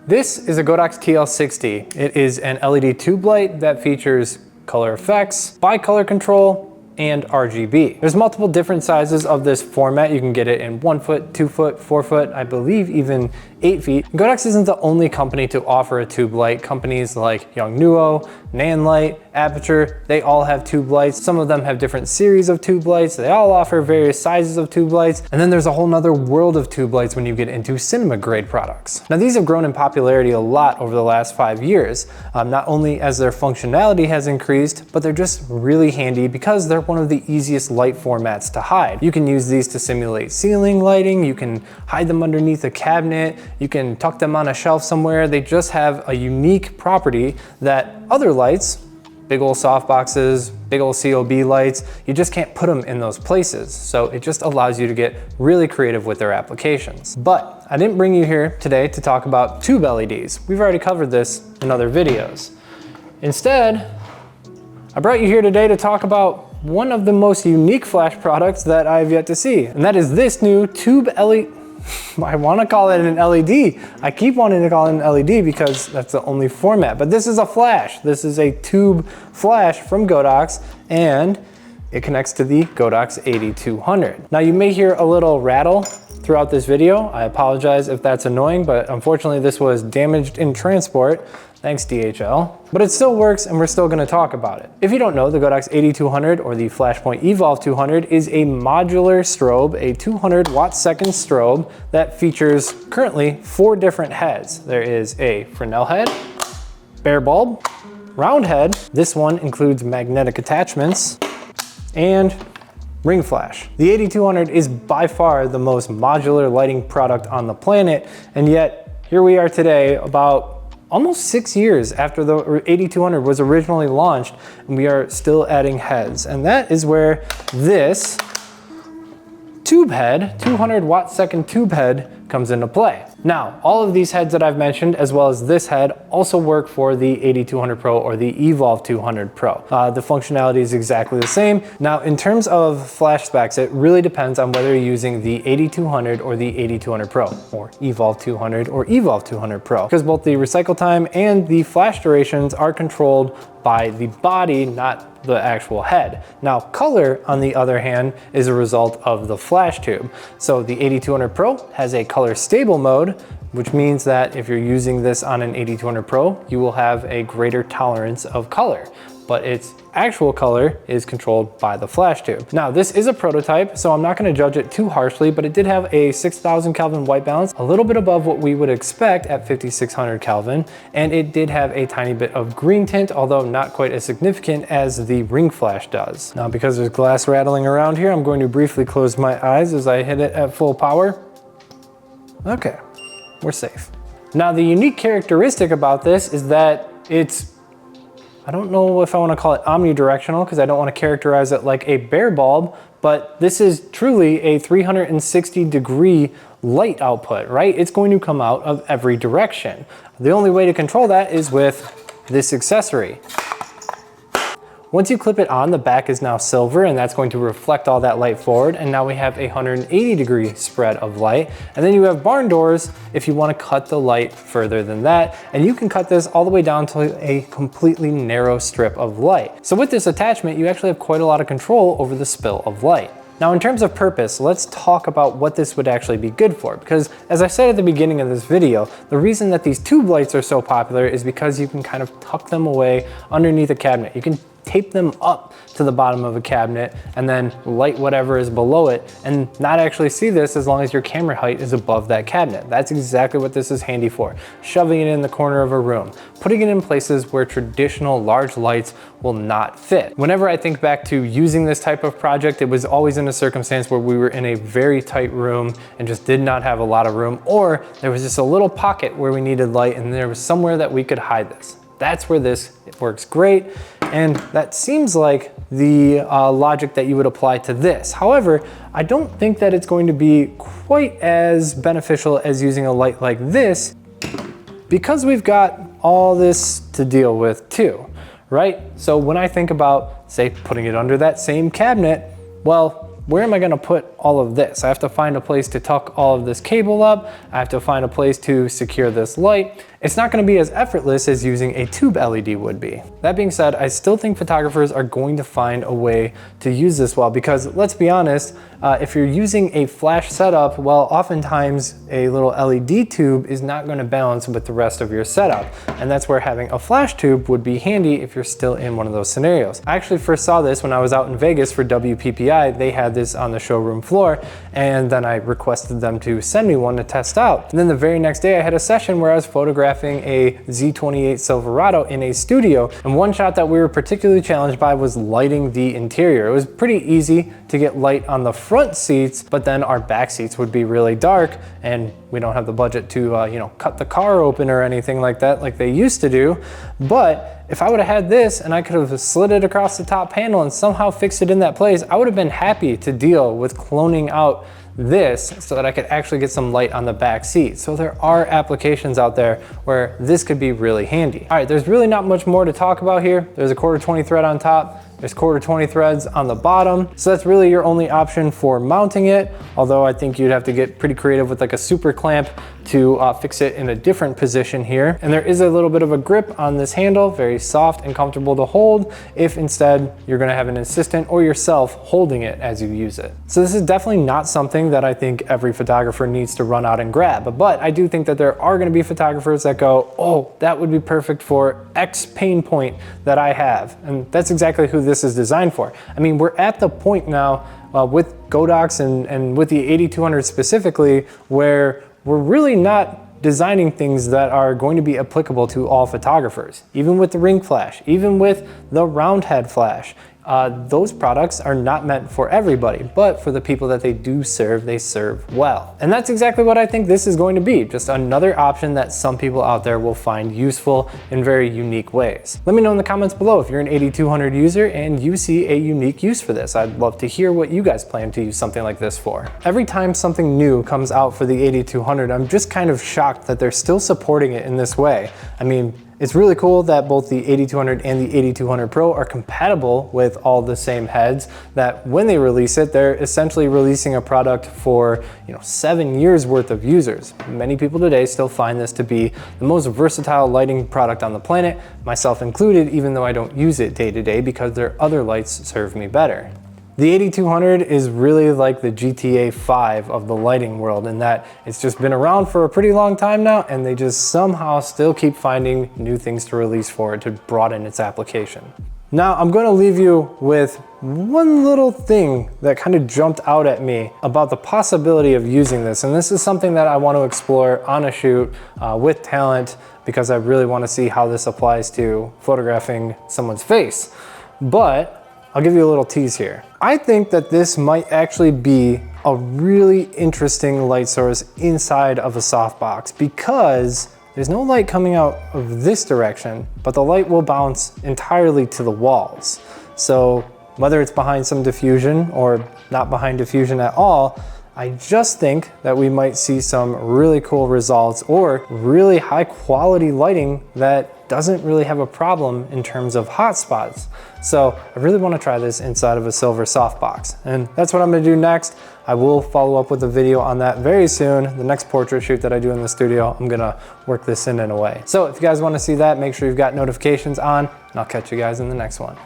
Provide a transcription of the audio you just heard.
This is a Godox TL60. It is an LED tube light that features color effects, bicolor control, and RGB. There's multiple different sizes of this format. You can get it in 1 foot, 2 foot, 4 foot, I believe even 8 feet. Godox isn't the only company to offer a tube light. Companies like Yongnuo, Nanlite, Aperture, they all have tube lights. Some of them have different series of tube lights. They all offer various sizes of tube lights. And then there's a whole nother world of tube lights when you get into cinema grade products. Now these have grown in popularity a lot over the last 5 years, not only as their functionality has increased, but they're just really handy because they're one of the easiest light formats to hide. You can use these to simulate ceiling lighting. You can hide them underneath a cabinet. You can tuck them on a shelf somewhere. They just have a unique property that other lights, big old soft boxes, big old COB lights, you just can't put them in those places. So it just allows you to get really creative with their applications. But I didn't bring you here today to talk about tube LEDs. We've already covered this in other videos. Instead, I brought you here today to talk about one of the most unique flash products that I've yet to see, and that is this new tube LED. I want to call it an LED. I keep wanting to call it an LED because that's the only format, but this is a flash. This is a tube flash from Godox, and it connects to the Godox AD-200. Now you may hear a little rattle throughout this video. I apologize if that's annoying, but unfortunately this was damaged in transport. Thanks DHL, but it still works and we're still gonna talk about it. If you don't know, the Godox AD-200 or the Flashpoint Evolve 200 is a modular strobe, a 200 watt-second strobe that features currently 4 different heads. There is a Fresnel head, bare bulb, round head. This one includes magnetic attachments and ring flash. The AD-200 is by far the most modular lighting product on the planet, and yet here we are today about almost 6 years after the AD-200 was originally launched, and we are still adding heads. And that is where this tube head, 200 watt-second tube head, comes into play. Now, all of these heads that I've mentioned, as well as this head, also work for the AD-200 Pro or the Evolve 200 Pro. The functionality is exactly the same. Now, in terms of flash specs, it really depends on whether you're using the AD-200 or the AD-200 Pro, or Evolve 200 or Evolve 200 Pro, because both the recycle time and the flash durations are controlled by the body, not the actual head. Now, color, on the other hand, is a result of the flash tube. So the AD-200 Pro has a color stable mode, which means that if you're using this on an AD-200 Pro, you will have a greater tolerance of color, but its actual color is controlled by the flash tube. Now, this is a prototype, so I'm not gonna judge it too harshly, but it did have a 6,000 Kelvin white balance, a little bit above what we would expect at 5,600 Kelvin, and it did have a tiny bit of green tint, although not quite as significant as the ring flash does. Now, because there's glass rattling around here, I'm going to briefly close my eyes as I hit it at full power. Okay, we're safe. Now, the unique characteristic about this is that it's, I don't know if I want to call it omnidirectional because I don't want to characterize it like a bare bulb, but this is truly a 360-degree light output, right? It's going to come out of every direction. The only way to control that is with this accessory. Once you clip it on, the back is now silver, and that's going to reflect all that light forward. And now we have a 180-degree spread of light. And then you have barn doors if you want to cut the light further than that. And you can cut this all the way down to a completely narrow strip of light. So with this attachment, you actually have quite a lot of control over the spill of light. Now, in terms of purpose, let's talk about what this would actually be good for, because as I said at the beginning of this video, the reason that these tube lights are so popular is because you can kind of tuck them away underneath a cabinet. You can tape them up to the bottom of a cabinet and then light whatever is below it and not actually see this as long as your camera height is above that cabinet. That's exactly what this is handy for. Shoving it in the corner of a room, putting it in places where traditional large lights will not fit. Whenever I think back to using this type of project, it was always in a circumstance where we were in a very tight room and just did not have a lot of room, or there was just a little pocket where we needed light and there was somewhere that we could hide this. That's where this works great, and that seems like the logic that you would apply to this. However, I don't think that it's going to be quite as beneficial as using a light like this, because we've got all this to deal with too, right? So when I think about, say, putting it under that same cabinet, well, where am I gonna put all of this? I have to find a place to tuck all of this cable up. I have to find a place to secure this light. It's not gonna be as effortless as using a tube LED would be. That being said, I still think photographers are going to find a way to use this well, because let's be honest, if you're using a flash setup, well, oftentimes a little LED tube is not gonna balance with the rest of your setup. And that's where having a flash tube would be handy if you're still in one of those scenarios. I actually first saw this when I was out in Vegas for WPPI. They had this on the showroom floor, and then I requested them to send me one to test out. And then the very next day I had a session where I was photographing a Z28 Silverado in a studio, and one shot that we were particularly challenged by was lighting the interior. It was pretty easy to get light on the front seats, but then our back seats would be really dark, and we don't have the budget to you know, cut the car open or anything like that like they used to do. But if I would have had this and I could have slid it across the top panel and somehow fixed it in that place, I would have been happy to deal with cloning out this so that I could actually get some light on the back seat. So there are applications out there where this could be really handy. All right, there's really not much more to talk about here. There's a 1/4 thread on top. There's 1/4 threads on the bottom. So that's really your only option for mounting it. Although I think you'd have to get pretty creative with like a super clamp to fix it in a different position here. And there is a little bit of a grip on this handle, very soft and comfortable to hold if instead you're gonna have an assistant or yourself holding it as you use it. So this is definitely not something that I think every photographer needs to run out and grab, but I do think that there are gonna be photographers that go, oh, that would be perfect for X pain point that I have. And that's exactly who this is designed for. I mean, we're at the point now with Godox and with the AD-200 specifically, where we're really not designing things that are going to be applicable to all photographers. Even with the ring flash, even with the round head flash, those products are not meant for everybody, but for the people that they do serve, they serve well. And that's exactly what I think this is going to be, just another option that some people out there will find useful in very unique ways. Let me know in the comments below if you're an AD-200 user and you see a unique use for this. I'd love to hear what you guys plan to use something like this for. Every time something new comes out for the AD-200, I'm just kind of shocked that they're still supporting it in this way. I mean, it's really cool that both the AD-200 and the AD-200 Pro are compatible with all the same heads, that when they release it, they're essentially releasing a product for 7 years worth of users. Many people today still find this to be the most versatile lighting product on the planet, myself included, even though I don't use it day to day because their other lights serve me better. The AD-200 is really like the GTA 5 of the lighting world in that it's just been around for a pretty long time now, and they just somehow still keep finding new things to release for it to broaden its application. Now I'm going to leave you with one little thing that kind of jumped out at me about the possibility of using this, and this is something that I want to explore on a shoot with talent because I really want to see how this applies to photographing someone's face. But I'll give you a little tease here. I think that this might actually be a really interesting light source inside of a softbox because there's no light coming out of this direction, but the light will bounce entirely to the walls. So whether it's behind some diffusion or not behind diffusion at all, I just think that we might see some really cool results or really high quality lighting that doesn't really have a problem in terms of hot spots. So I really want to try this inside of a silver softbox, and that's what I'm going to do next. I will follow up with a video on that very soon. The next portrait shoot that I do in the studio, I'm gonna work this in a way. So if you guys want to see that, make sure you've got notifications on, and I'll catch you guys in the next one.